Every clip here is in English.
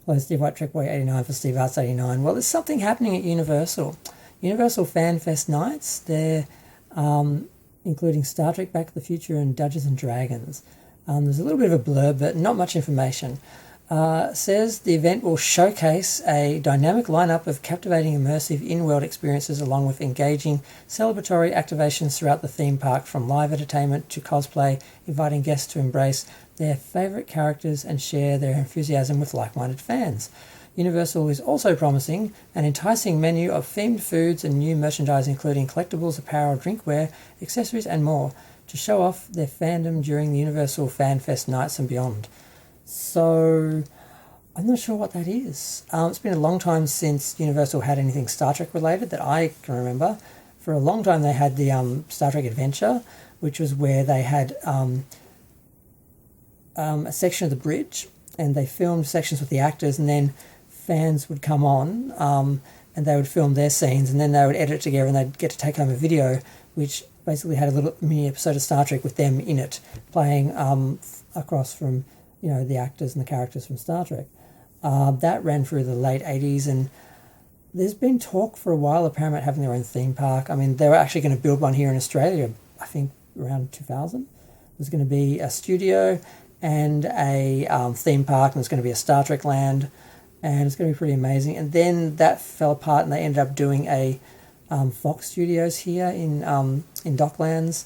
Hello, Steve White, Trek Boy 89 for Steve Arts 89. Well, there's something happening at Universal. Universal Fan Fest nights, they're including Star Trek Back to the Future and Dungeons and Dragons. There's a little bit of a blurb, but not much information. Says the event will showcase a dynamic lineup of captivating, immersive, in-world experiences along with engaging celebratory activations throughout the theme park, from live entertainment to cosplay, inviting guests to embrace their favourite characters and share their enthusiasm with like-minded fans. Universal is also promising an enticing menu of themed foods and new merchandise, including collectibles, apparel, drinkware, accessories and more, to show off their fandom during the Universal Fan Fest nights and beyond. So, I'm not sure what that is. It's been a long time since Universal had anything Star Trek related that I can remember. For a long time they had the Star Trek Adventure, which was where they had a section of the bridge, and they filmed sections with the actors, and then fans would come on and they would film their scenes, and then they would edit it together, and they'd get to take home a video which basically had a little mini episode of Star Trek with them in it, playing across from, you know, the actors and the characters from Star Trek. That ran through the late 80s, and there's been talk for a while of Paramount having their own theme park. I mean, they were actually going to build one here in Australia, I think around 2000. There's going to be a studio and a theme park, and there's going to be a Star Trek land, and it's going to be pretty amazing. And then that fell apart, and they ended up doing a Fox Studios here in Docklands.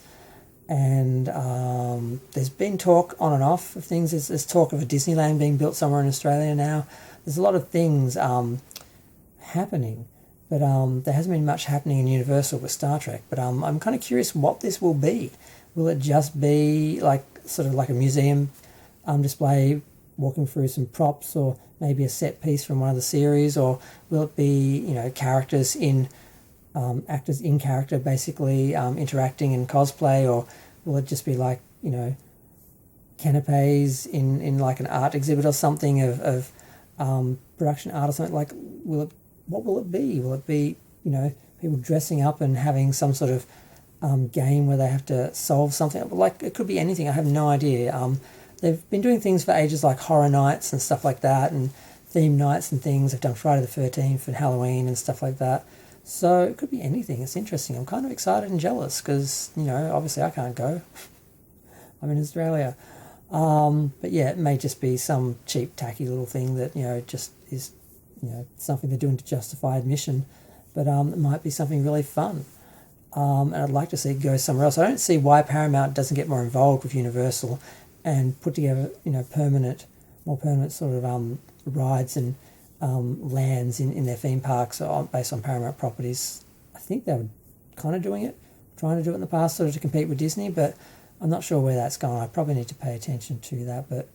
And there's been talk on and off of things. There's talk of a Disneyland being built somewhere in Australia now. There's a lot of things happening, but there hasn't been much happening in Universal with Star Trek. But I'm kind of curious what this will be. Will it just be like sort of like a museum display, walking through some props, or maybe a set piece from one of the series, or will it be, you know, characters in actors in character basically interacting in cosplay, or will it just be like, you know, canapes in like an art exhibit or something of production art or something? Like, what will it be? Will it be, you know, people dressing up and having some sort of game where they have to solve something? Like, it could be anything. I have no idea. They've been doing things for ages like horror nights and stuff like that, and theme nights and things. They've done Friday the 13th and Halloween and stuff like that. So it could be anything. It's interesting. I'm kind of excited and jealous because, you know, obviously I can't go. I'm in Australia. But yeah, it may just be some cheap, tacky little thing that, you know, just is, you know, something they're doing to justify admission. But it might be something really fun. And I'd like to see it go somewhere else. I don't see why Paramount doesn't get more involved with Universal and put together, you know, more permanent sort of rides and lands in their theme parks based on Paramount properties. I think they were kind of trying to do it in the past, sort of to compete with Disney, but I'm not sure where that's going. I probably need to pay attention to that. But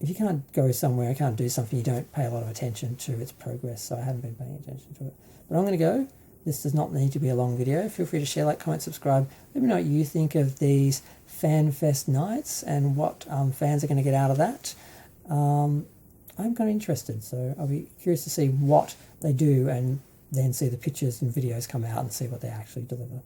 if you can't go somewhere, you can't do something, you don't pay a lot of attention to its progress. So I haven't been paying attention to it. But I'm going to go. This does not need to be a long video. Feel free to share, like, comment, subscribe. Let me know what you think of these Fan Fest nights and what fans are going to get out of that. I'm kind of interested, so I'll be curious to see what they do and then see the pictures and videos come out and see what they actually deliver.